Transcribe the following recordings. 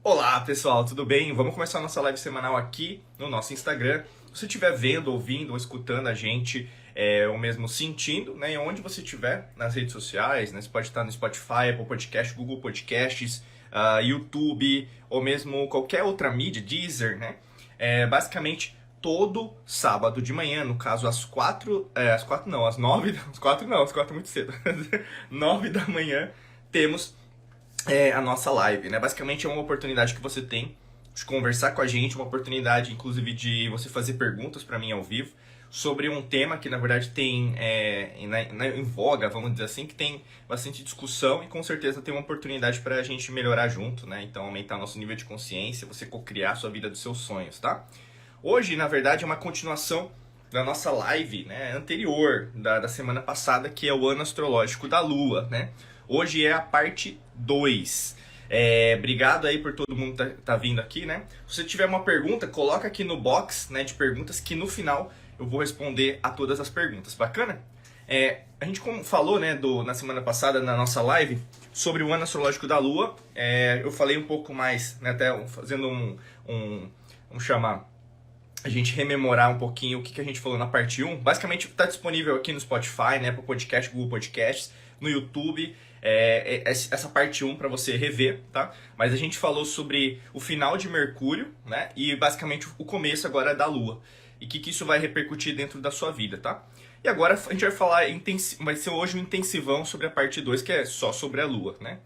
Olá pessoal, tudo bem? Vamos começar a nossa live semanal aqui no nosso Instagram. Se você estiver vendo, ouvindo ou escutando a gente, ou mesmo sentindo, né, onde você estiver nas redes sociais, né, você pode estar no Spotify, Apple Podcast, Google Podcasts, YouTube ou mesmo qualquer outra mídia, Deezer, né? Basicamente todo sábado de manhã, no caso às 4 não, às 9, às 4 não, às 4 é muito cedo, 9 da manhã, temos a nossa live, né? Basicamente é uma oportunidade que você tem de conversar com a gente, uma oportunidade, inclusive, de você fazer perguntas para mim ao vivo sobre um tema que, na verdade, tem em voga, vamos dizer assim, que tem bastante discussão e, com certeza, tem uma oportunidade para a gente melhorar junto, né? Então, aumentar nosso nível de consciência, você co-criar a sua vida dos seus sonhos, tá? Hoje, na verdade, é uma continuação da nossa live, né, anterior, da semana passada, que é o ano astrológico da Lua, né? Hoje é a parte 2. Obrigado aí por todo mundo tá vindo aqui, né? Se você tiver uma pergunta, coloca aqui no box, né, de perguntas, que no final eu vou responder a todas as perguntas. Bacana? A gente falou, né, na semana passada, na nossa live, sobre o ano astrológico da Lua. Eu falei um pouco mais, né, até fazendo vamos chamar, a gente rememorar um pouquinho o que a gente falou na parte 1. Basicamente está disponível aqui no Spotify, né, para podcast, Google Podcasts, no YouTube, essa parte 1 para você rever, tá? Mas a gente falou sobre o final de Mercúrio, né, e basicamente o começo agora da Lua. E o que isso vai repercutir dentro da sua vida, tá? E agora a gente vai falar, vai ser hoje um intensivão sobre a parte 2, que é só sobre a Lua, né?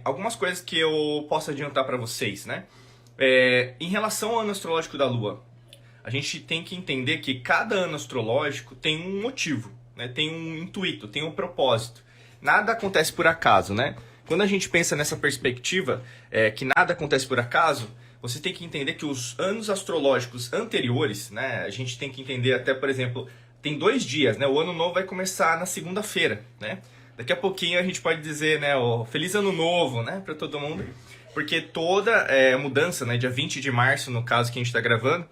Algumas coisas que eu posso adiantar para vocês, né? Em relação ao ano astrológico da Lua, a gente tem que entender que cada ano astrológico tem um motivo, né? Tem um intuito, tem um propósito. Nada acontece por acaso, né? Quando a gente pensa nessa perspectiva, que nada acontece por acaso, você tem que entender que os anos astrológicos anteriores, né? A gente tem que entender até, por exemplo, tem 2 dias, né? O ano novo vai começar na segunda-feira, né? Daqui a pouquinho a gente pode dizer, né? Feliz ano novo, né? Para todo mundo. Porque toda mudança, né? Dia 20 de março, no caso que a gente está gravando,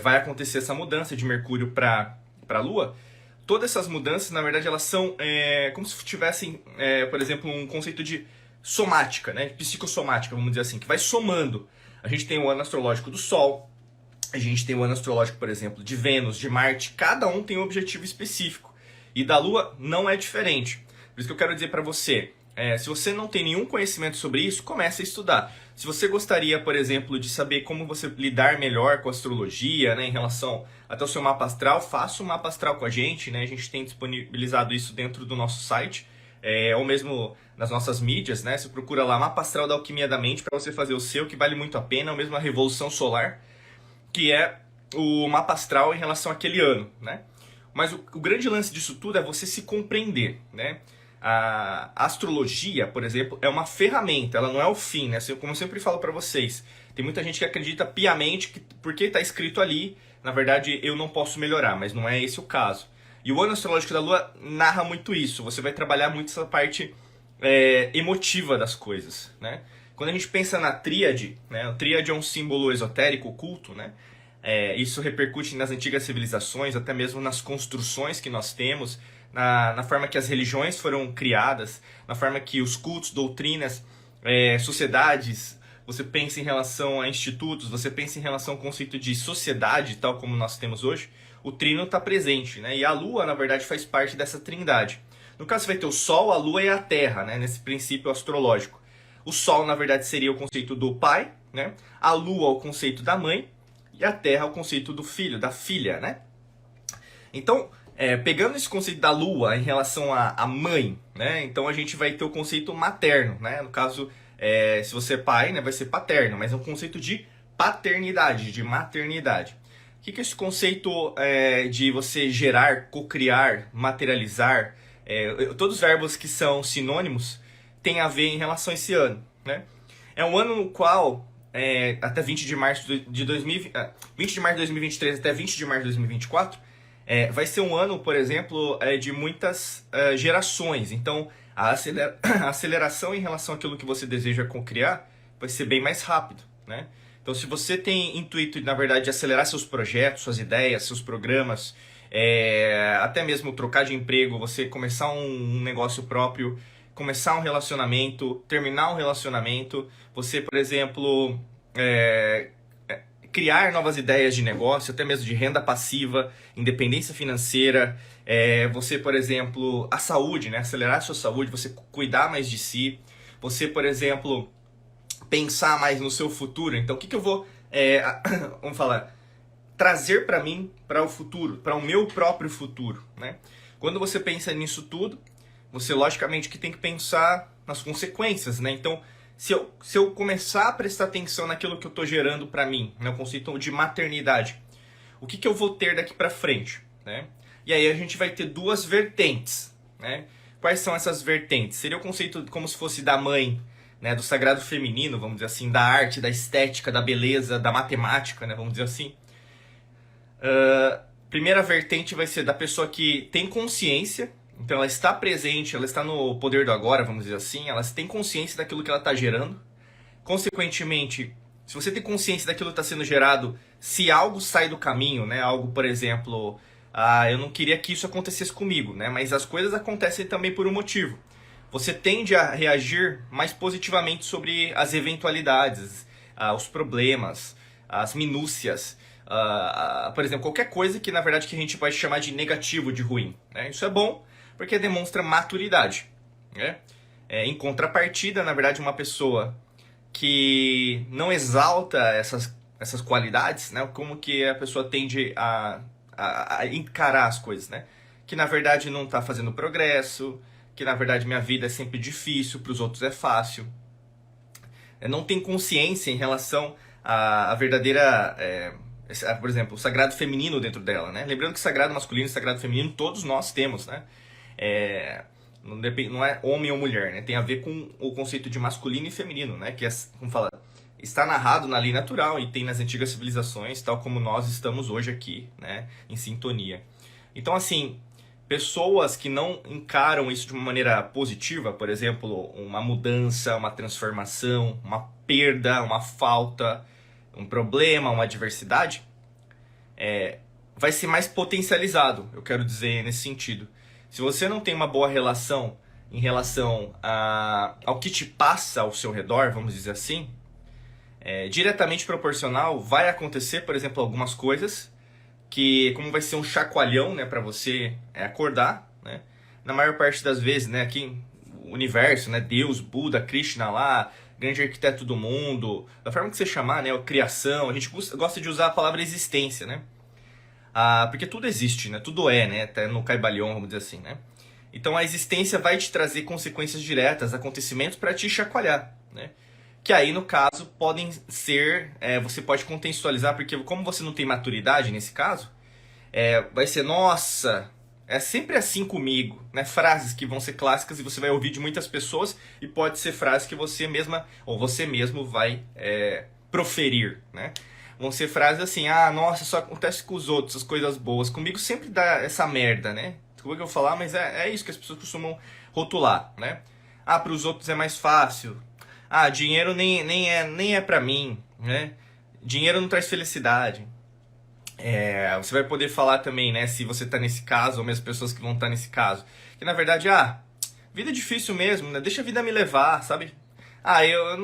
vai acontecer essa mudança de Mercúrio para a Lua. Todas essas mudanças, na verdade, elas são como se tivessem, por exemplo, um conceito de somática, né? Psicossomática, vamos dizer assim, que vai somando. A gente tem o ano astrológico do Sol, a gente tem o ano astrológico, por exemplo, de Vênus, de Marte, cada um tem um objetivo específico. E da Lua não é diferente. Por isso que eu quero dizer para você, se você não tem nenhum conhecimento sobre isso, comece a estudar. Se você gostaria, por exemplo, de saber como você lidar melhor com a astrologia, né, em relação até o seu mapa astral, faça um mapa astral com a gente, né? A gente tem disponibilizado isso dentro do nosso site, ou mesmo nas nossas mídias, né? Você procura lá Mapa Astral da Alquimia da Mente para você fazer o seu, que vale muito a pena, ou mesmo a Revolução Solar, que é o mapa astral em relação àquele ano, né? Mas o grande lance disso tudo é você se compreender, né? A astrologia, por exemplo, é uma ferramenta, ela não é o fim, né? Como eu sempre falo para vocês, tem muita gente que acredita piamente que porque está escrito ali, na verdade eu não posso melhorar, mas não é esse o caso. E o ano astrológico da Lua narra muito isso, você vai trabalhar muito essa parte emotiva das coisas, né? Quando a gente pensa na tríade, né? A tríade é um símbolo esotérico, oculto, né? Isso repercute nas antigas civilizações, até mesmo nas construções que nós temos, na forma que as religiões foram criadas, na forma que os cultos, doutrinas, sociedades, você pensa em relação a institutos, você pensa em relação ao conceito de sociedade, tal como nós temos hoje, o trino está presente, né? E a Lua, na verdade, faz parte dessa trindade. No caso, você vai ter o Sol, a Lua e a Terra, né? Nesse princípio astrológico. O Sol, na verdade, seria o conceito do pai, né? A Lua, o conceito da mãe, e a Terra, o conceito do filho, da filha, né? Então, pegando esse conceito da Lua em relação à mãe, né? Então a gente vai ter o conceito materno, né? No caso, se você é pai, né, vai ser paterno, mas é um conceito de paternidade, de maternidade. O que é esse conceito de você gerar, cocriar, materializar? Todos os verbos que são sinônimos têm a ver em relação a esse ano, né? É um ano no qual, até 20 de março de 2023 até 20 de março de 2024, vai ser um ano, por exemplo, de muitas gerações. Então, a aceleração em relação àquilo que você deseja cocriar vai ser bem mais rápido, né? Então, se você tem intuito, na verdade, de acelerar seus projetos, suas ideias, seus programas, até mesmo trocar de emprego, você começar um negócio próprio, começar um relacionamento, terminar um relacionamento, você, por exemplo, é, criar novas ideias de negócio, até mesmo de renda passiva, independência financeira, você, por exemplo, a saúde, né? Acelerar a sua saúde, você cuidar mais de si, você, por exemplo, pensar mais no seu futuro. Então, o que eu vou, vamos falar, trazer para mim, para o futuro, para o meu próprio futuro, né? Quando você pensa nisso tudo, você logicamente que tem que pensar nas consequências, né? Então, se eu começar a prestar atenção naquilo que eu estou gerando para mim, né? O conceito de maternidade, o que eu vou ter daqui para frente, né? E aí a gente vai ter duas vertentes, né? Quais são essas vertentes? Seria o conceito como se fosse da mãe, né? Do sagrado feminino, vamos dizer assim, da arte, da estética, da beleza, da matemática, né? Vamos dizer assim. Primeira vertente vai ser da pessoa que tem consciência, então ela está presente, ela está no poder do agora, vamos dizer assim, ela tem consciência daquilo que ela está gerando. Consequentemente, se você tem consciência daquilo que está sendo gerado, se algo sai do caminho, né, algo, por exemplo, eu não queria que isso acontecesse comigo, né, mas as coisas acontecem também por um motivo. Você tende a reagir mais positivamente sobre as eventualidades, os problemas, as minúcias. Por exemplo, qualquer coisa que na verdade que a gente pode chamar de negativo, de ruim, né? Isso é bom porque demonstra maturidade, né? Em contrapartida, na verdade, uma pessoa que não exalta essas qualidades, né? Como que a pessoa tende a encarar as coisas, né? Que na verdade não está fazendo progresso, que na verdade minha vida é sempre difícil, para os outros é fácil. Não tem consciência em relação à verdadeira... por exemplo, o sagrado feminino dentro dela, né? Lembrando que sagrado masculino e sagrado feminino todos nós temos, né? Não é homem ou mulher, né? Tem a ver com o conceito de masculino e feminino, né? Que como fala, está narrado na lei natural e tem nas antigas civilizações, tal como nós estamos hoje aqui, né? Em sintonia. Então, assim, pessoas que não encaram isso de uma maneira positiva, por exemplo, uma mudança, uma transformação, uma perda, uma falta, um problema, uma adversidade, vai ser mais potencializado, eu quero dizer nesse sentido. Se você não tem uma boa relação em relação ao que te passa ao seu redor, vamos dizer assim, diretamente proporcional vai acontecer, por exemplo, algumas coisas que, como vai ser um chacoalhão, né, para você acordar, né? Na maior parte das vezes, né, aqui o universo, né, Deus, Buda, Krishna lá, grande arquiteto do mundo, da forma que você chamar, né, a criação, a gente gosta de usar a palavra existência, né? Porque tudo existe, né? Tudo né? Até no Caibalion, vamos dizer assim, né? Então a existência vai te trazer consequências diretas, acontecimentos para te chacoalhar, né? Que aí, no caso, podem ser... você pode contextualizar, porque como você não tem maturidade nesse caso, vai ser, nossa, é sempre assim comigo, né? Frases que vão ser clássicas e você vai ouvir de muitas pessoas e pode ser frases que você mesma ou você mesmo vai proferir, né? Vão ser frases assim, nossa, só acontece com os outros, as coisas boas. Comigo sempre dá essa merda, né? Desculpa que eu vou falar, mas é isso que as pessoas costumam rotular, né? Para os outros é mais fácil. Dinheiro nem é pra mim, né? Dinheiro não traz felicidade. Você vai poder falar também, né? Se você tá nesse caso, ou mesmo pessoas que vão estar nesse caso. Que na verdade, vida é difícil mesmo, né? Deixa a vida me levar, sabe? Eu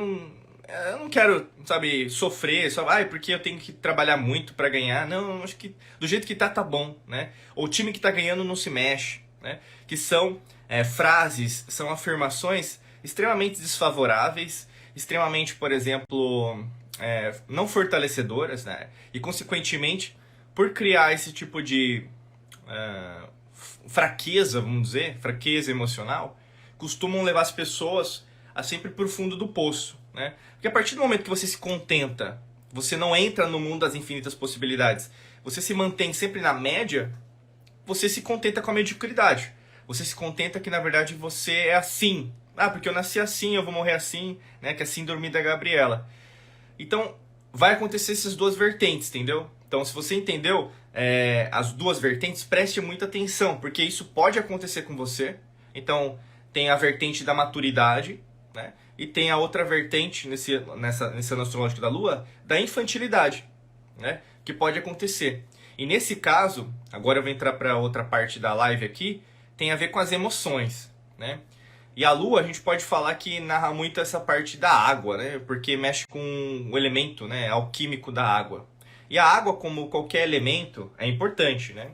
não quero, sabe, sofrer, porque eu tenho que trabalhar muito para ganhar. Não, acho que do jeito que tá bom, né? Ou o time que tá ganhando não se mexe, né? Que são frases, são afirmações extremamente desfavoráveis, extremamente, por exemplo, não fortalecedoras, né? E, consequentemente, por criar esse tipo de fraqueza, vamos dizer, fraqueza emocional, costumam levar as pessoas a sempre pro fundo do poço, né? Porque a partir do momento que você se contenta, você não entra no mundo das infinitas possibilidades, você se mantém sempre na média, você se contenta com a mediocridade. Você se contenta que, na verdade, você é assim. Porque eu nasci assim, eu vou morrer assim, né? Que é a síndrome da Gabriela. Então, vai acontecer essas duas vertentes, entendeu? Então, se você entendeu as duas vertentes, preste muita atenção, porque isso pode acontecer com você. Então, tem a vertente da maturidade, né? E tem a outra vertente, nesse astrológico da Lua, da infantilidade, né? Que pode acontecer. E nesse caso, agora eu vou entrar para outra parte da live aqui, tem a ver com as emoções, né? E a Lua a gente pode falar que narra muito essa parte da água, né? Porque mexe com o elemento, né, alquímico da água. E a água, como qualquer elemento, é importante, né?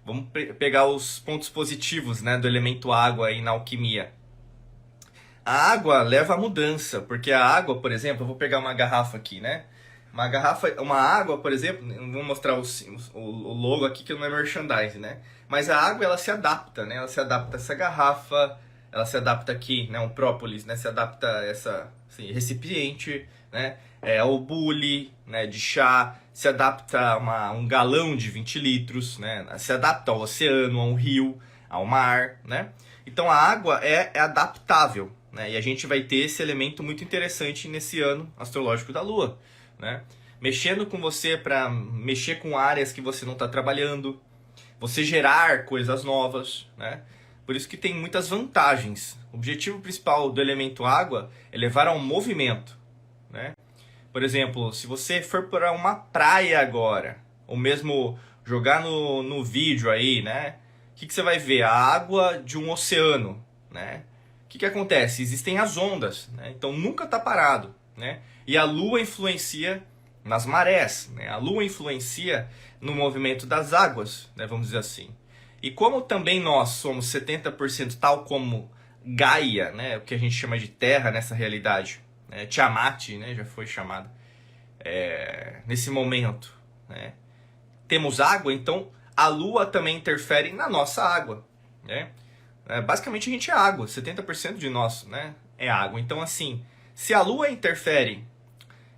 Vamos pegar os pontos positivos, né, do elemento água aí na alquimia. A água leva à mudança, porque a água, por exemplo, eu vou pegar uma garrafa aqui, né? Uma água, por exemplo, vou mostrar o logo aqui que não é merchandising, né? Mas a água, ela se adapta, né? Ela se adapta a essa garrafa, ela se adapta aqui, né? Um própolis, né? Se adapta a essa recipiente, né? Ao bule, né? De chá, se adapta a um galão de 20 litros, né? Se adapta ao oceano, a um rio, ao mar, né? Então a água é adaptável, né? E a gente vai ter esse elemento muito interessante nesse ano astrológico da Lua, né? Mexendo com você para mexer com áreas que você não está trabalhando, você gerar coisas novas, né? Por isso que tem muitas vantagens. O objetivo principal do elemento água é levar ao movimento, né? Por exemplo, se você for para uma praia agora, ou mesmo jogar no vídeo aí, né? O que você vai ver? A água de um oceano, né? O que acontece? Existem as ondas, né? Então nunca está parado, né? E a Lua influencia nas marés, né? A Lua influencia no movimento das águas, né? Vamos dizer assim. E como também nós somos 70% tal como Gaia, né? O que a gente chama de Terra nessa realidade, né? Tiamat, né? Já foi chamada. Nesse momento, né? Temos água, então a Lua também interfere na nossa água, né? Basicamente a gente é água, 70% de nós, né, é água. Então assim, se a Lua interfere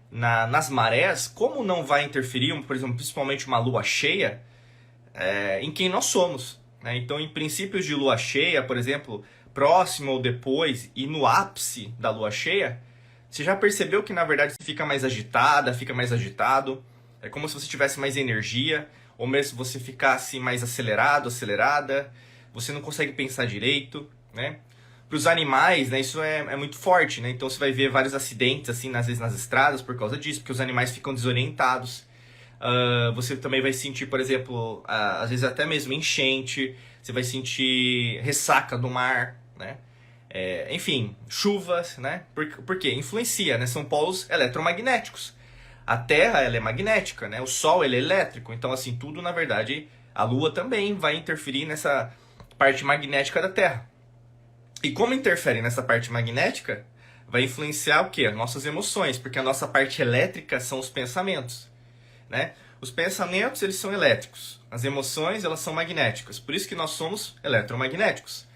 nas marés, como não vai interferir, por exemplo, principalmente uma Lua cheia, em quem nós somos, né? Então em princípios de Lua cheia, por exemplo, próximo ou depois e no ápice da Lua cheia, você já percebeu que na verdade você fica mais agitada, fica mais agitado, é como se você tivesse mais energia, ou mesmo você ficasse mais acelerado, acelerada, você não consegue pensar direito, né? Para os animais, né, isso é muito forte, né? Então você vai ver vários acidentes, assim, às vezes nas estradas por causa disso, porque os animais ficam desorientados. Você também vai sentir, por exemplo, às vezes até mesmo enchente, você vai sentir ressaca do mar, né? Enfim, chuvas, né? Por quê? Influencia, né? São polos eletromagnéticos. A Terra, ela é magnética, né? O Sol, ele é elétrico. Então, assim, tudo, na verdade, a Lua também vai interferir nessa parte magnética da Terra. E como interfere nessa parte magnética, vai influenciar o quê? As nossas emoções, porque a nossa parte elétrica são os pensamentos, né? Os pensamentos, eles são elétricos. As emoções, elas são magnéticas. Por isso que nós somos eletromagnéticos.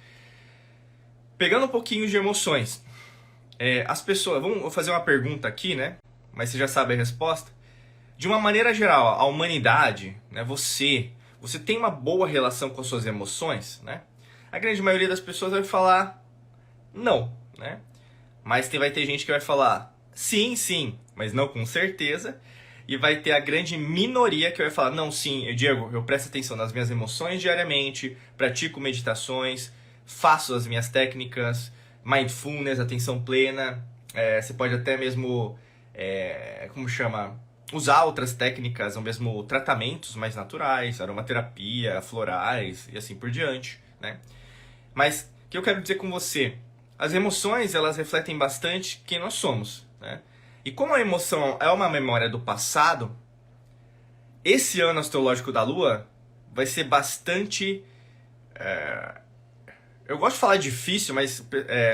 Pegando um pouquinho de emoções. As pessoas... Vou fazer uma pergunta aqui, né? Mas você já sabe a resposta. De uma maneira geral, a humanidade, né? Você tem uma boa relação com as suas emoções, né? A grande maioria das pessoas vai falar não, né? Mas vai ter gente que vai falar sim, sim, mas não com certeza. E vai ter a grande minoria que vai falar não, sim, Diego, eu presto atenção nas minhas emoções diariamente, pratico meditações, faço as minhas técnicas, mindfulness, atenção plena. Você pode até mesmo, usar outras técnicas, ou mesmo tratamentos mais naturais, aromaterapia, florais e assim por diante, né? Mas o que eu quero dizer com você? As emoções, elas refletem bastante quem nós somos, né? E como a emoção é uma memória do passado, esse ano astrológico da Lua vai ser bastante... Eu gosto de falar difícil, mas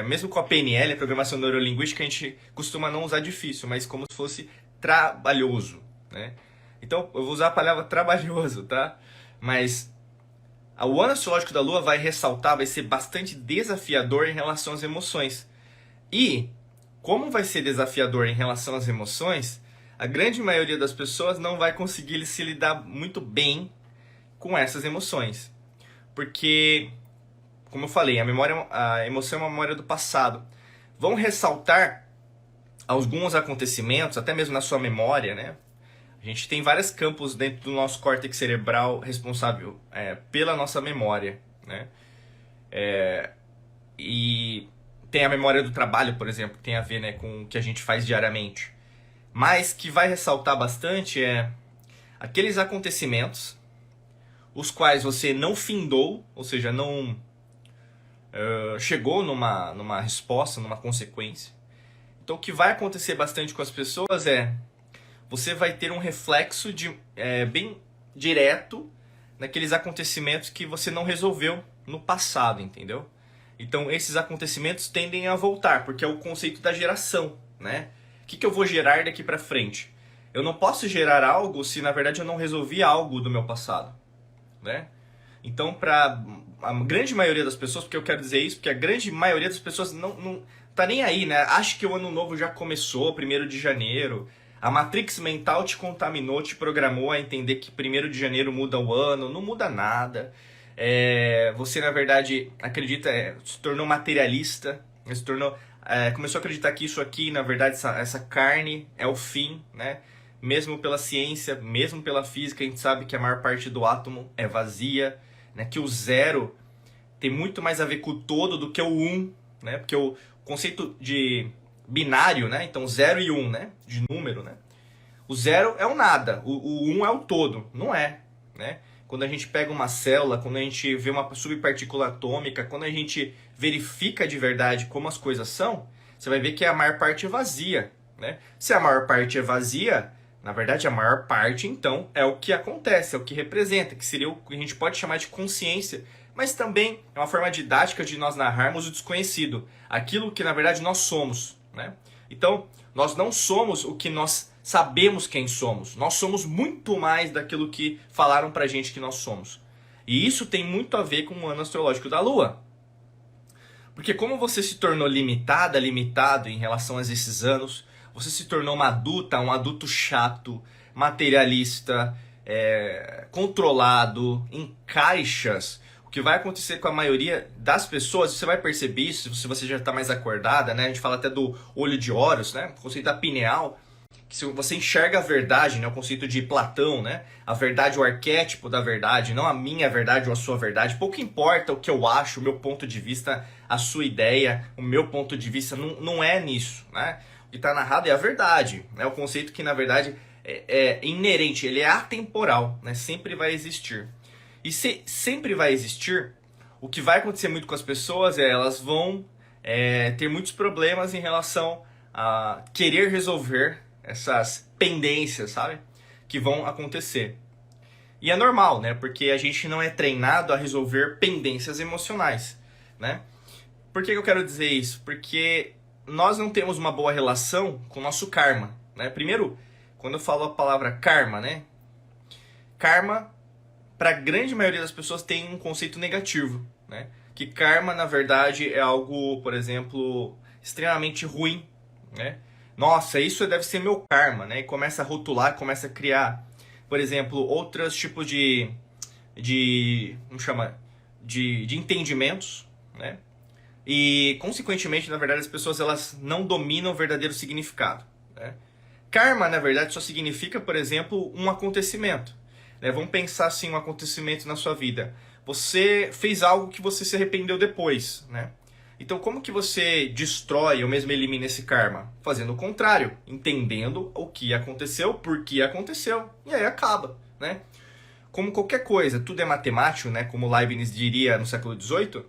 mesmo com a PNL, a Programação Neurolinguística, a gente costuma não usar difícil, mas como se fosse trabalhoso, né? Então, eu vou usar a palavra trabalhoso, tá? Mas o ano astrológico da Lua vai ressaltar, vai ser bastante desafiador em relação às emoções. E, como vai ser desafiador em relação às emoções, a grande maioria das pessoas não vai conseguir se lidar muito bem com essas emoções. Porque, como eu falei, a emoção é uma memória do passado. Vão ressaltar alguns acontecimentos, até mesmo na sua memória, né? A gente tem vários campos dentro do nosso córtex cerebral responsável pela nossa memória, né? E tem a memória do trabalho, por exemplo, que tem a ver, né, com o que a gente faz diariamente. Mas que vai ressaltar bastante aqueles acontecimentos os quais você não findou, ou seja, não chegou numa resposta, numa consequência. Então o que vai acontecer bastante com as pessoas é, você vai ter um reflexo bem direto naqueles acontecimentos que você não resolveu no passado, entendeu? Então esses acontecimentos tendem a voltar, porque é o conceito da geração, né? O que eu vou gerar daqui pra frente? Eu não posso gerar algo se na verdade eu não resolvi algo do meu passado, né? Então para a grande maioria das pessoas, porque eu quero dizer isso, porque a grande maioria das pessoas não tá nem aí, né? Acha que o ano novo já começou, 1º de janeiro. A Matrix mental te contaminou, te programou a entender que 1º de janeiro muda o ano, não muda nada. Você, na verdade, acredita, se tornou materialista, começou a acreditar que isso aqui, na verdade, essa carne é o fim, né? Mesmo pela ciência, mesmo pela física, a gente sabe que a maior parte do átomo é vazia, né? Que o zero tem muito mais a ver com o todo do que o um, né? Porque o conceito de binário, né? Então 0 e 1, né? De número, né? O zero é o nada, o 1 é o todo. Não é, né? Quando a gente pega uma célula, quando a gente vê uma subpartícula atômica, quando a gente verifica de verdade como as coisas são, você vai ver que a maior parte é vazia, né? Se a maior parte é vazia, na verdade a maior parte então é o que acontece, é o que representa, que seria o que a gente pode chamar de consciência, mas também é uma forma didática de nós narrarmos o desconhecido, aquilo que na verdade nós somos, né? Então, nós não somos o que nós sabemos quem somos. Nós somos muito mais daquilo que falaram pra gente que nós somos. E isso tem muito a ver com o ano astrológico da Lua. Porque como você se tornou limitado em relação a esses anos, você se tornou uma adulta, um adulto chato, materialista, controlado, em caixas. O que vai acontecer com a maioria das pessoas, você vai perceber isso se você já está mais acordada, né? A gente fala até do olho de Horus, né? O conceito da pineal, que se você enxerga a verdade, né? O conceito de Platão, né? A verdade, o arquétipo da verdade, não a minha verdade ou a sua verdade. Pouco importa o que eu acho, o meu ponto de vista, a sua ideia, o meu ponto de vista, não é nisso, né? O que está narrado é a verdade, né? O conceito que, na verdade, é inerente, ele é atemporal, né? Sempre vai existir. E se sempre vai existir, o que vai acontecer muito com as pessoas é elas vão ter muitos problemas em relação a querer resolver essas pendências, sabe? Que vão acontecer. E é normal, né? Porque a gente não é treinado a resolver pendências emocionais, né? Por que eu quero dizer isso? Porque nós não temos uma boa relação com o nosso karma, né? Primeiro, quando eu falo a palavra karma, né? Karma, para a grande maioria das pessoas, tem um conceito negativo, né? Que karma, na verdade, é algo, por exemplo, extremamente ruim, né? Nossa, isso deve ser meu karma, né? E começa a rotular, começa a criar, por exemplo, outros tipos vamos chamar, de entendimentos, né? E, consequentemente, na verdade, as pessoas elas não dominam o verdadeiro significado, né? Karma, na verdade, só significa, por exemplo, um acontecimento. Vamos pensar assim, um acontecimento na sua vida. Você fez algo que você se arrependeu depois, né? Então como que você destrói ou mesmo elimina esse karma? Fazendo o contrário, entendendo o que aconteceu, por que aconteceu, e aí acaba, né? Como qualquer coisa, tudo é matemático, né? Como Leibniz diria no século XVIII,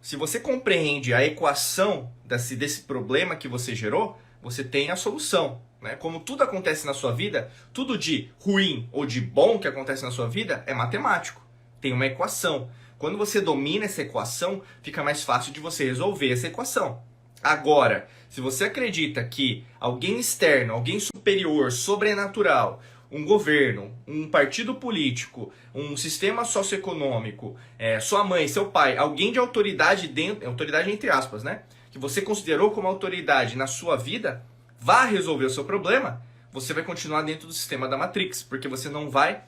se você compreende a equação desse problema que você gerou, você tem a solução. Né? Como tudo acontece na sua vida, tudo de ruim ou de bom que acontece na sua vida é matemático. Tem uma equação. Quando você domina essa equação, fica mais fácil de você resolver essa equação. Agora, se você acredita que alguém externo, alguém superior, sobrenatural, um governo, um partido político, um sistema socioeconômico, sua mãe, seu pai, alguém de autoridade autoridade entre aspas, né? Que você considerou como autoridade na sua vida, vá resolver o seu problema, você vai continuar dentro do sistema da Matrix, porque você não vai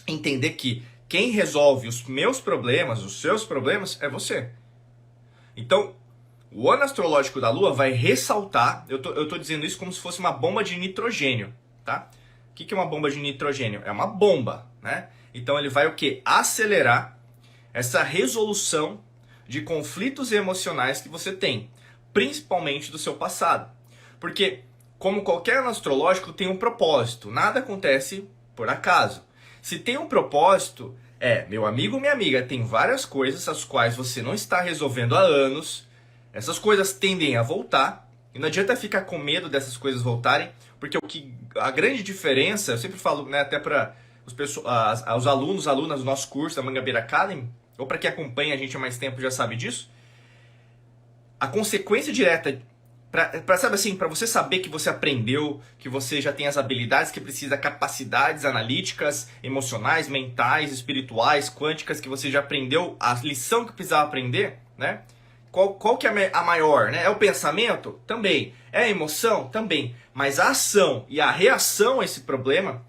entender que quem resolve os meus problemas, os seus problemas, é você. Então, o ano astrológico da Lua vai ressaltar, eu tô dizendo isso como se fosse uma bomba de nitrogênio, tá? O que é uma bomba de nitrogênio? É uma bomba, né? Então ele vai o quê? Acelerar essa resolução de conflitos emocionais que você tem, principalmente do seu passado. Porque, como qualquer ano astrológico, tem um propósito. Nada acontece por acaso. Se tem um propósito, Meu amigo, minha amiga, tem várias coisas as quais você não está resolvendo há anos. Essas coisas tendem a voltar. E não adianta ficar com medo dessas coisas voltarem, porque a grande diferença, eu sempre falo, né, até para os alunos, alunas do nosso curso, da Mangabeira Academy, ou para quem acompanha a gente há mais tempo já sabe disso, a consequência direta, sabe assim, para você saber que você aprendeu, que você já tem as habilidades que precisa, capacidades analíticas, emocionais, mentais, espirituais, quânticas, que você já aprendeu a lição que precisava aprender, né? Qual que é a maior, né? É o pensamento? Também. É a emoção? Também. Mas a ação e a reação a esse problema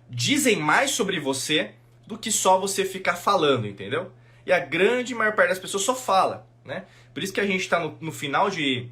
dizem mais sobre você do que só você ficar falando, entendeu? E a grande maior parte das pessoas só fala, né? Por isso que a gente está no final de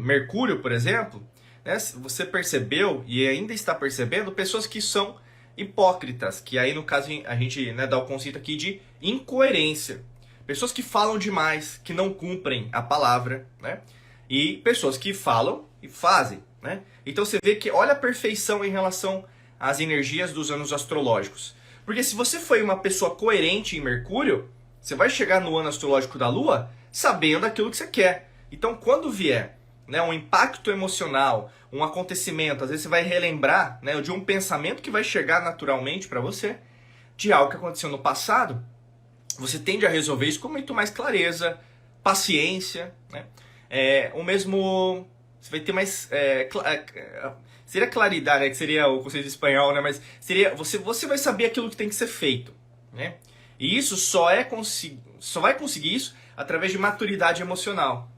Mercúrio, por exemplo, né? Você percebeu e ainda está percebendo pessoas que são hipócritas, que aí no caso a gente, né, dá o conceito aqui de incoerência. Pessoas que falam demais, que não cumprem a palavra, né? E pessoas que falam e fazem, né? Então você vê que olha a perfeição em relação às energias dos anos astrológicos. Porque se você foi uma pessoa coerente em Mercúrio, você vai chegar no ano astrológico da Lua sabendo aquilo que você quer. Então quando vier, né, um impacto emocional, um acontecimento, às vezes você vai relembrar, né, de um pensamento que vai chegar naturalmente para você, de algo que aconteceu no passado, você tende a resolver isso com muito mais clareza, paciência, né? O mesmo... Você vai ter mais... seria claridade, né? Que seria o conceito de espanhol, né? Mas seria... Você vai saber aquilo que tem que ser feito, né? E isso só vai conseguir isso através de maturidade emocional.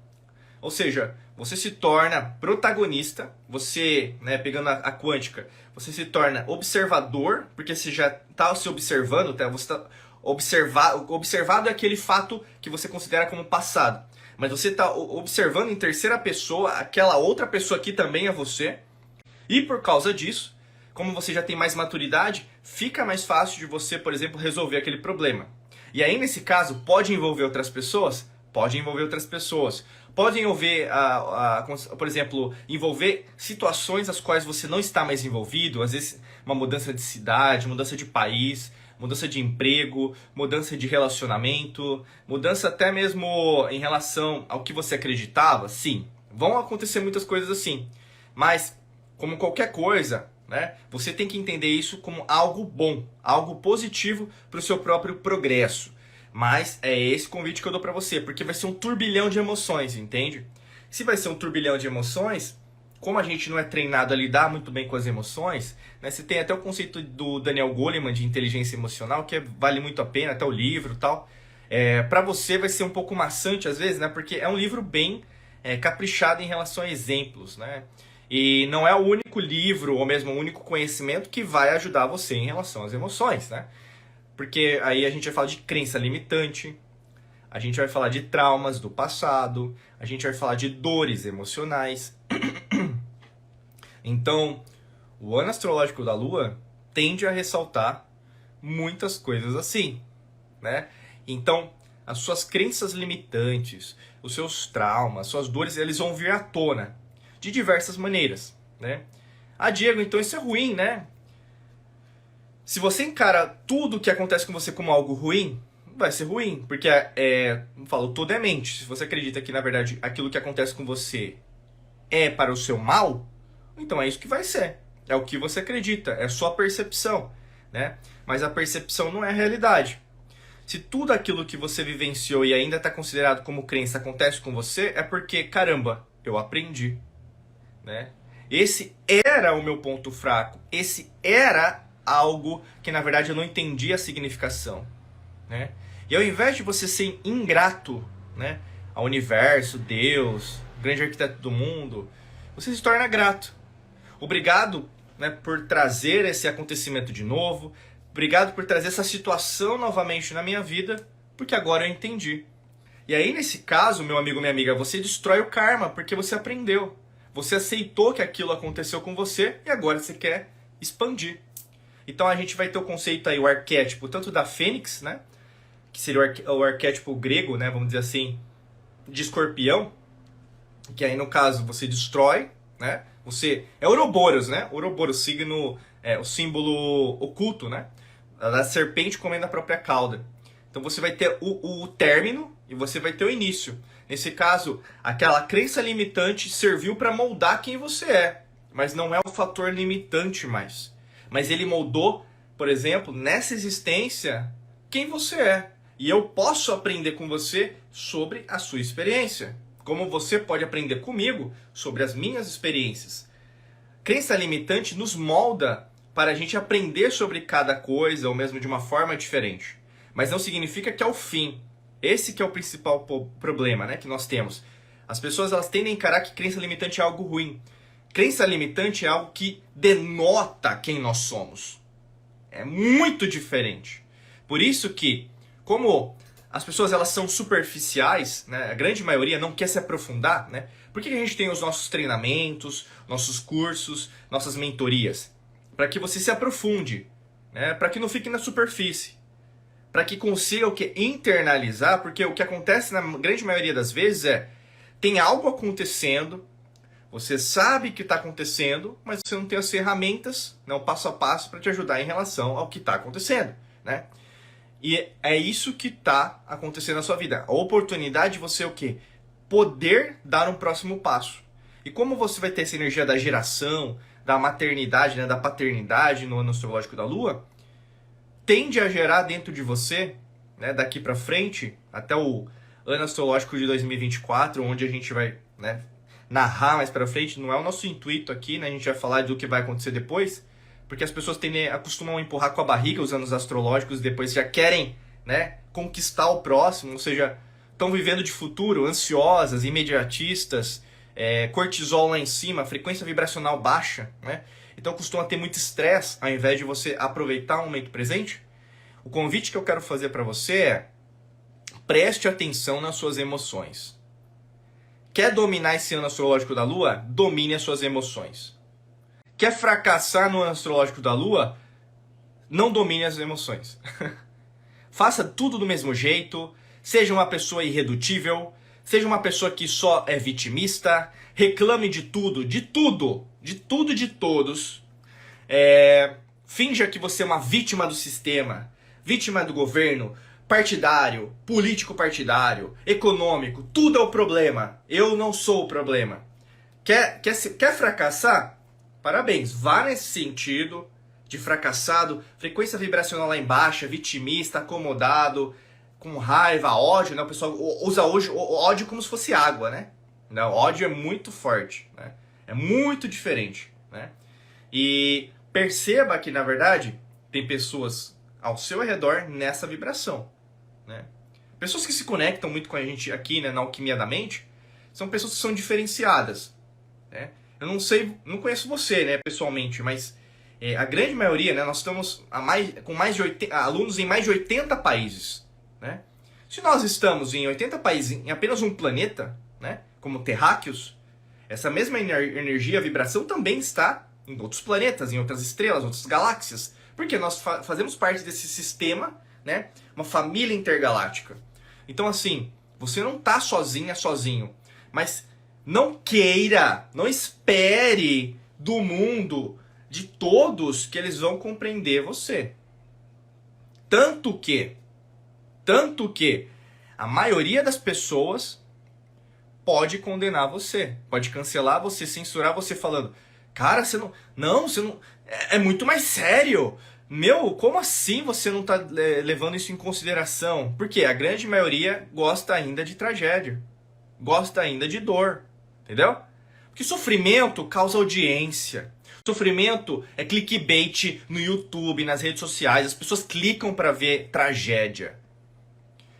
Ou seja, você se torna protagonista, você, né, pegando a quântica, você se torna observador, porque você já está se observando, tá? Você está... Observado é aquele fato que você considera como passado. Mas você está observando em terceira pessoa aquela outra pessoa que também é você. E por causa disso, como você já tem mais maturidade, fica mais fácil de você, por exemplo, resolver aquele problema. E aí, nesse caso, pode envolver outras pessoas? Pode envolver outras pessoas. Pode envolver, por exemplo, envolver situações as quais você não está mais envolvido. Às vezes, uma mudança de cidade, mudança de país, mudança de emprego, mudança de relacionamento, mudança até mesmo em relação ao que você acreditava. Sim, vão acontecer muitas coisas assim. Mas, como qualquer coisa, né, você tem que entender isso como algo bom, algo positivo para o seu próprio progresso. Mas é esse convite que eu dou para você, porque vai ser um turbilhão de emoções, entende? Se vai ser um turbilhão de emoções, como a gente não é treinado a lidar muito bem com as emoções, né, você tem até o conceito do Daniel Goleman de inteligência emocional, que vale muito a pena, até o livro e tal. Para você vai ser um pouco maçante às vezes, né, porque é um livro bem caprichado em relação a exemplos, né? E não é o único livro, ou mesmo o único conhecimento que vai ajudar você em relação às emoções, né? Porque aí a gente vai falar de crença limitante, a gente vai falar de traumas do passado, a gente vai falar de dores emocionais. Então, o ano astrológico da Lua tende a ressaltar muitas coisas assim, né? Então, as suas crenças limitantes, os seus traumas, suas dores, eles vão vir à tona de diversas maneiras, né? Ah, Diego, então isso é ruim, né? Se você encara tudo que acontece com você como algo ruim, vai ser ruim, porque não falo, tudo é mente. Se você acredita que, na verdade, aquilo que acontece com você é para o seu mal, então é isso que vai ser. É o que você acredita, é sua percepção, né? Mas a percepção não é a realidade. Se tudo aquilo que você vivenciou e ainda está considerado como crença acontece com você, é porque, caramba, eu aprendi, né? Esse era o meu ponto fraco. Esse era algo que, na verdade, eu não entendia a significação, né? E ao invés de você ser ingrato, né, ao universo, Deus, o grande arquiteto do mundo, você se torna grato. Obrigado, né, por trazer esse acontecimento de novo. Obrigado por trazer essa situação novamente na minha vida, porque agora eu entendi. E aí, nesse caso, meu amigo, minha amiga, você destrói o karma, porque você aprendeu. Você aceitou que aquilo aconteceu com você e agora você quer expandir. Então a gente vai ter o conceito aí, o arquétipo, tanto da fênix, né, que seria o arquétipo grego, né, vamos dizer assim, de escorpião, que aí no caso você destrói, né, você é Ouroboros, né, Ouroboros, signo, o símbolo oculto, né, da serpente comendo a própria cauda. Então você vai ter o término e você vai ter o início. Nesse caso, aquela crença limitante serviu para moldar quem você é, mas não é o fator limitante mais. Mas ele moldou, por exemplo, nessa existência, quem você é. E eu posso aprender com você sobre a sua experiência, como você pode aprender comigo sobre as minhas experiências. Crença limitante nos molda para a gente aprender sobre cada coisa, ou mesmo de uma forma diferente. Mas não significa que é o fim. Esse que é o principal problema, né, que nós temos. As pessoas elas tendem a encarar que crença limitante é algo ruim. Crença limitante é algo que denota quem nós somos. É muito diferente. Por isso que, como as pessoas elas são superficiais, né, a grande maioria não quer se aprofundar, né? Por que a gente tem os nossos treinamentos, nossos cursos, nossas mentorias? Para que você se aprofunde, né? Para que não fique na superfície. Para que consiga o que? Internalizar, porque o que acontece na grande maioria das vezes é, tem algo acontecendo, você sabe que está acontecendo, mas você não tem as ferramentas, não, passo a passo para te ajudar em relação ao que está acontecendo, né? E é isso que está acontecendo na sua vida. A oportunidade de você o quê? Poder dar um próximo passo. E como você vai ter essa energia da geração, da maternidade, né, da paternidade no ano astrológico da Lua, tende a gerar dentro de você, né, daqui para frente, até o ano astrológico de 2024, onde a gente vai, né, narrar mais para frente. Não é o nosso intuito aqui, né, a gente vai falar do que vai acontecer depois, porque as pessoas acostumam a empurrar com a barriga os anos astrológicos e depois já querem, né, conquistar o próximo, ou seja, estão vivendo de futuro, ansiosas, imediatistas, cortisol lá em cima, frequência vibracional baixa, né? Então costuma ter muito estresse ao invés de você aproveitar o momento presente. O convite que eu quero fazer para você é: preste atenção nas suas emoções. Quer dominar esse ano astrológico da Lua? Domine as suas emoções. Quer fracassar no ano astrológico da Lua? Não domine as emoções. Faça tudo do mesmo jeito, seja uma pessoa irredutível, seja uma pessoa que só é vitimista, reclame de tudo, de tudo, de tudo e de todos. Finja que você é uma vítima do sistema, vítima do governo, partidário, político partidário, econômico, tudo é o problema. Eu não sou o problema. Quer fracassar? Parabéns, vá nesse sentido de fracassado, frequência vibracional lá embaixo, vitimista, acomodado, com raiva, ódio, né? O pessoal usa hoje o ódio como se fosse água, né? Não, ódio é muito forte, né? É muito diferente, né? E perceba que, na verdade, tem pessoas ao seu redor nessa vibração, né? Pessoas que se conectam muito com a gente aqui, né, na Alquimia da Mente, são pessoas que são diferenciadas, né? Eu não sei, não conheço você, né, pessoalmente, mas a grande maioria, né, nós estamos com mais de 80, alunos em mais de 80 países, né? Se nós estamos em 80 países em apenas um planeta, né, como terráqueos, essa mesma energia, vibração também está em outros planetas, em outras estrelas, outras galáxias, porque nós fazemos parte desse sistema, né, uma família intergaláctica. Então, assim, você não está sozinha, sozinho, mas não queira, não espere do mundo, de todos, que eles vão compreender você. Tanto que a maioria das pessoas pode condenar você, pode cancelar você, censurar você falando: cara, você não, é muito mais sério. Meu, como assim você não está levando isso em consideração? Porque a grande maioria gosta ainda de tragédia, gosta ainda de dor, entendeu? Porque sofrimento causa audiência. Sofrimento é clickbait no YouTube, nas redes sociais. As pessoas clicam para ver tragédia.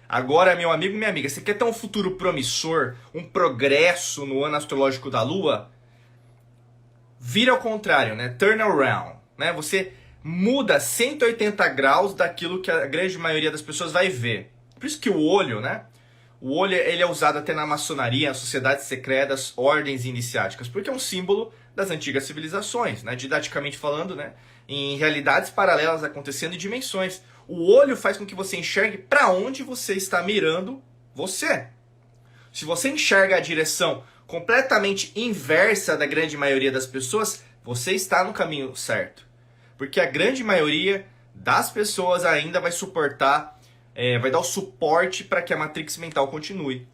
Agora, meu amigo e minha amiga, você quer ter um futuro promissor, um progresso no ano astrológico da Lua? Vira ao contrário, né? Turn around, né? Você muda 180 graus daquilo que a grande maioria das pessoas vai ver. Por isso que o olho, né? O olho ele é usado até na maçonaria, nas sociedades secretas, ordens iniciáticas, porque é um símbolo das antigas civilizações, né? Didaticamente falando, né? Em realidades paralelas acontecendo em dimensões. O olho faz com que você enxergue para onde você está mirando você. Se você enxerga a direção completamente inversa da grande maioria das pessoas, você está no caminho certo. Porque a grande maioria das pessoas ainda vai suportar, vai dar o suporte para que a matrix mental continue,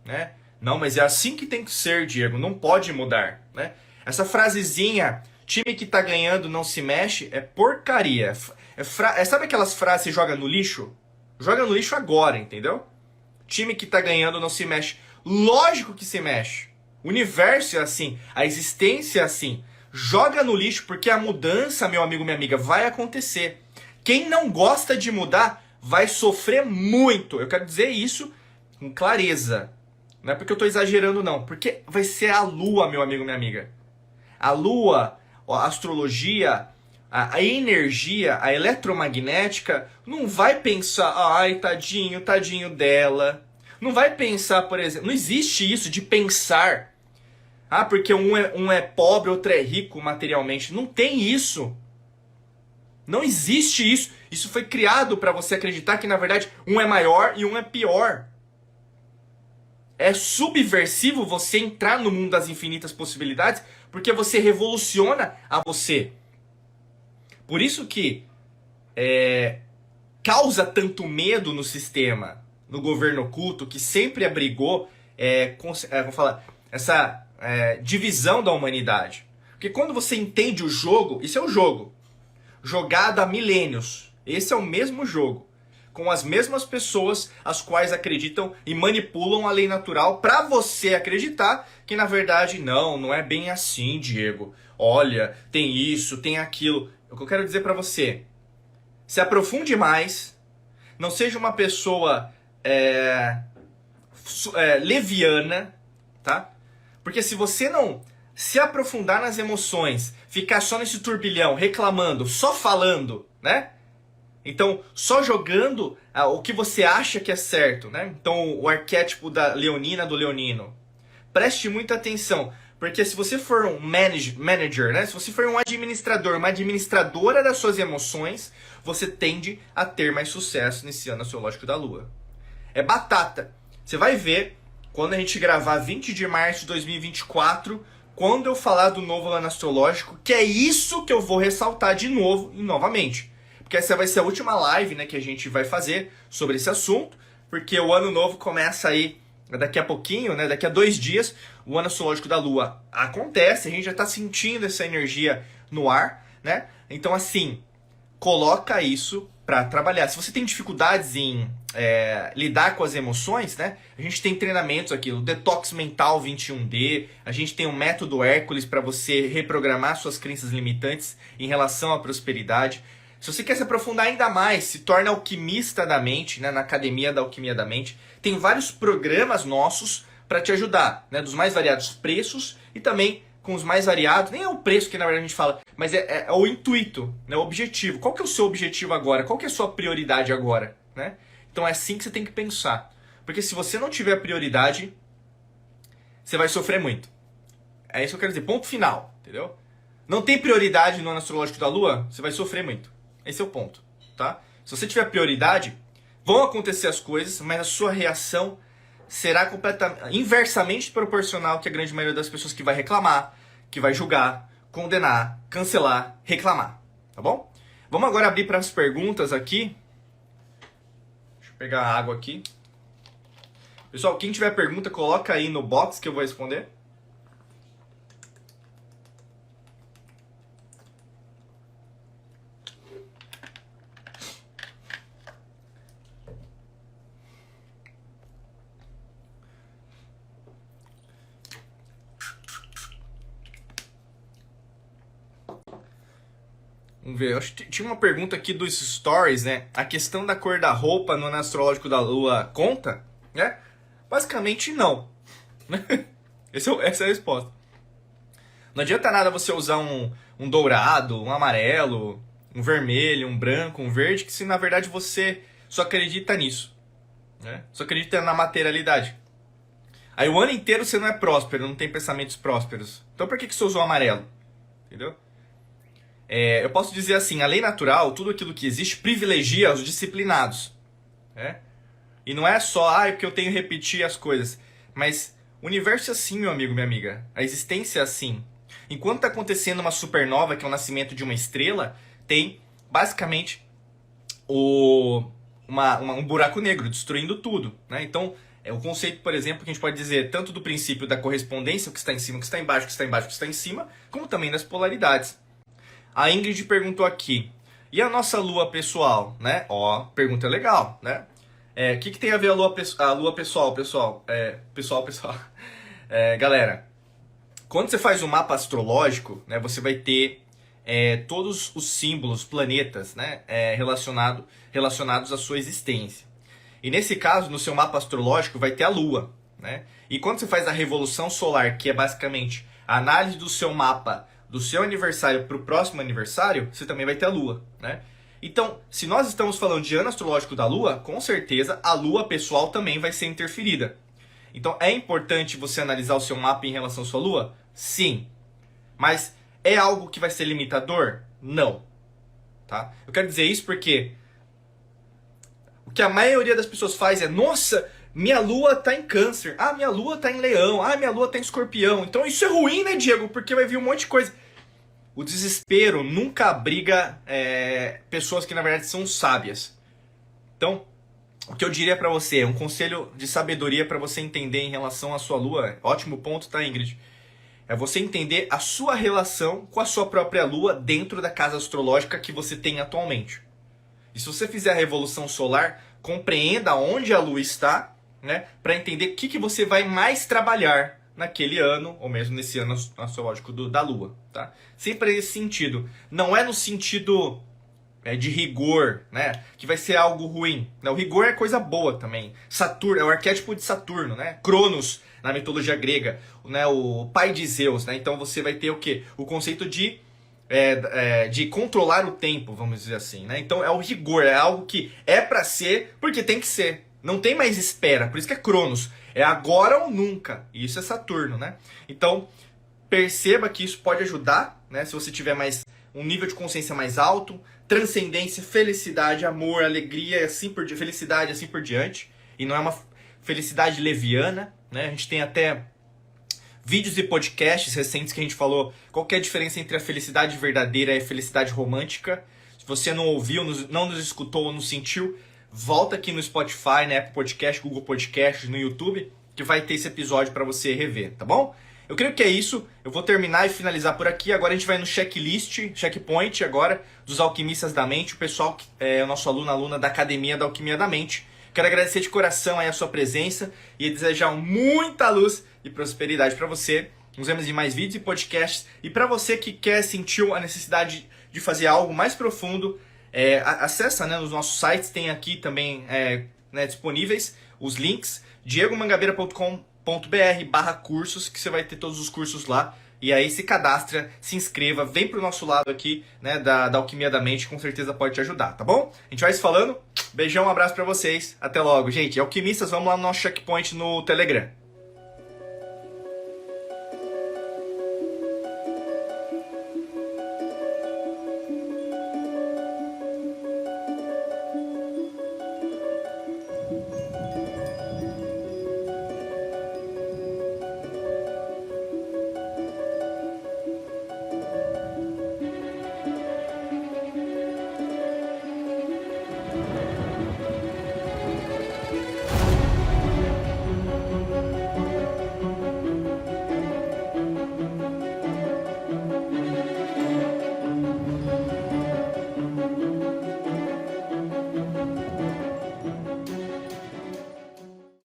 né? Não, mas é assim que tem que ser, Diego, não pode mudar, né? Essa frasezinha, time que tá ganhando não se mexe, é porcaria. Sabe aquelas frases que você joga no lixo? Joga no lixo agora, entendeu? Time que tá ganhando não se mexe. Lógico que se mexe. O universo é assim, a existência é assim. Joga no lixo porque a mudança, meu amigo, minha amiga, vai acontecer. Quem não gosta de mudar vai sofrer muito. Eu quero dizer isso com clareza. Não é porque eu tô exagerando, não. Porque vai ser a lua, meu amigo, minha amiga. A lua, a astrologia, a energia, a eletromagnética, não vai pensar, ai, tadinho, tadinho dela. Não vai pensar, por exemplo, não existe isso de pensar. Ah, porque um é pobre, outro é rico materialmente. Não tem isso. Não existe isso. Isso foi criado para você acreditar que, na verdade, um é maior e um é pior. É subversivo você entrar no mundo das infinitas possibilidades, porque você revoluciona a você. Por isso que causa tanto medo no sistema, no governo oculto, que sempre abrigou vou falar, essa divisão da humanidade. Porque quando você entende o jogo, isso é o jogo. Jogado há milênios. Esse é o mesmo jogo. Com as mesmas pessoas as quais acreditam e manipulam a lei natural para você acreditar que na verdade não é bem assim, Diego. Olha, tem isso, tem aquilo. O que eu quero dizer para você, se aprofunde mais, não seja uma pessoa leviana, tá? Porque se você não se aprofundar nas emoções, ficar só nesse turbilhão, reclamando, só falando, né? Então, só jogando o que você acha que é certo, né? Então, o arquétipo da leonina, do leonino. Preste muita atenção, porque se você for um manager, né? Se você for um administrador, uma administradora das suas emoções, você tende a ter mais sucesso nesse ano astrológico da Lua. É batata. Você vai ver, quando a gente gravar 20 de março de 2024, quando eu falar do novo ano astrológico, que é isso que eu vou ressaltar de novo e novamente. Porque essa vai ser a última live, né, que a gente vai fazer sobre esse assunto, porque o ano novo começa aí daqui a pouquinho, né, daqui a 2 dias, o ano astrológico da Lua acontece, a gente já está sentindo essa energia no ar, né? Então, assim, coloca isso para trabalhar. Se você tem dificuldades em lidar com as emoções, né? A gente tem treinamentos aqui, o Detox Mental 21D, a gente tem o Método Hércules para você reprogramar suas crenças limitantes em relação à prosperidade. Se você quer se aprofundar ainda mais, se torna alquimista da mente, né, na Academia da Alquimia da Mente, tem vários programas nossos para te ajudar, né, dos mais variados preços e também com os mais variados, nem é o preço que na verdade a gente fala, mas é o intuito, né, o objetivo. Qual que é o seu objetivo agora? Qual que é a sua prioridade agora? Né? Então é assim que você tem que pensar. Porque se você não tiver prioridade, você vai sofrer muito. É isso que eu quero dizer, ponto final, entendeu? Não tem prioridade no ano astrológico da Lua, você vai sofrer muito. Esse é o ponto, tá? Se você tiver prioridade, vão acontecer as coisas, mas a sua reação será completamente inversamente proporcional que a grande maioria das pessoas que vai reclamar, que vai julgar, condenar, cancelar, reclamar, tá bom? Vamos agora abrir para as perguntas aqui. Deixa eu pegar a água aqui. Pessoal, quem tiver pergunta, coloca aí no box que eu vou responder. Vamos ver, eu acho que tinha uma pergunta aqui dos stories, né? A questão da cor da roupa no ano astrológico da Lua conta? Né? Basicamente não. Essa é a resposta. Não adianta nada você usar um dourado, um amarelo, um vermelho, um branco, um verde, que se na verdade você só acredita nisso. Né? Só acredita na materialidade. Aí o ano inteiro você não é próspero, não tem pensamentos prósperos. Então por que você usou amarelo? Entendeu? Eu posso dizer assim, a lei natural, tudo aquilo que existe, privilegia os disciplinados. Né? E não é só, porque eu tenho que repetir as coisas. Mas o universo é assim, meu amigo, minha amiga. A existência é assim. Enquanto está acontecendo uma supernova, que é o nascimento de uma estrela, tem basicamente um buraco negro, destruindo tudo, né? Então, o conceito, por exemplo, que a gente pode dizer tanto do princípio da correspondência, o que está em cima, o que está embaixo, o que está embaixo, o que está em cima, como também das polaridades. A Ingrid perguntou aqui, e a nossa lua pessoal, né? Ó, pergunta legal, né? O que tem a ver a lua pessoal, pessoal? Galera, quando você faz um mapa astrológico, né, você vai ter todos os símbolos, planetas, né, relacionados à sua existência. E nesse caso, no seu mapa astrológico, vai ter a Lua, né? E quando você faz a revolução solar, que é basicamente a análise do seu mapa, do seu aniversário para o próximo aniversário, você também vai ter a Lua, né? Então, se nós estamos falando de ano astrológico da Lua, com certeza a Lua pessoal também vai ser interferida. Então, é importante você analisar o seu mapa em relação à sua Lua? Sim. Mas é algo que vai ser limitador? Não. Tá? Eu quero dizer isso porque o que a maioria das pessoas faz é: nossa, minha lua tá em câncer, minha lua tá em leão, minha lua tá em escorpião. Então isso é ruim, né, Diego? Porque vai vir um monte de coisa. O desespero nunca abriga pessoas que na verdade são sábias. Então, o que eu diria pra você, um conselho de sabedoria pra você entender em relação à sua lua, ótimo ponto, tá, Ingrid? É você entender a sua relação com a sua própria lua dentro da casa astrológica que você tem atualmente. E se você fizer a revolução solar, compreenda onde a lua está, né, para entender o que você vai mais trabalhar naquele ano, ou mesmo nesse ano astrológico da lua. Tá? Sempre nesse sentido. Não é no sentido de rigor, né, que vai ser algo ruim. O rigor é coisa boa também. Saturno é o arquétipo de Saturno, né? Cronos, na mitologia grega, né, o pai de Zeus. Né? Então você vai ter o quê? O conceito de controlar o tempo, vamos dizer assim, né? Então é o rigor, é algo que é pra ser, porque tem que ser. Não tem mais espera, por isso que é Cronos. É agora ou nunca. E isso é Saturno, né? Então, perceba que isso pode ajudar, né? Se você tiver um nível de consciência mais alto, transcendência, felicidade, amor, alegria, felicidade, assim por diante. E não é uma felicidade leviana, né? A gente tem até vídeos e podcasts recentes que a gente falou qual que é a diferença entre a felicidade verdadeira e a felicidade romântica. Se você não ouviu, não nos escutou ou não sentiu, volta aqui no Spotify, né, Apple Podcast, Google Podcast, no YouTube, que vai ter esse episódio para você rever, tá bom? Eu creio que é isso. Eu vou terminar e finalizar por aqui. Agora a gente vai no checkpoint agora, dos Alquimistas da Mente, o pessoal que é o nosso aluna da Academia da Alquimia da Mente. Quero agradecer de coração aí a sua presença e desejar muita luz e prosperidade para você. Nos vemos em mais vídeos e podcasts. E para você que sentiu a necessidade de fazer algo mais profundo, acessa, né, nos nossos sites, tem aqui também disponíveis os links, diegomangabeira.com.br/cursos, que você vai ter todos os cursos lá. E aí se cadastra, se inscreva, vem pro nosso lado aqui, né, da Alquimia da Mente, com certeza pode te ajudar, tá bom? A gente vai se falando. Beijão, um abraço pra vocês. Até logo, gente. Alquimistas, vamos lá no nosso checkpoint no Telegram.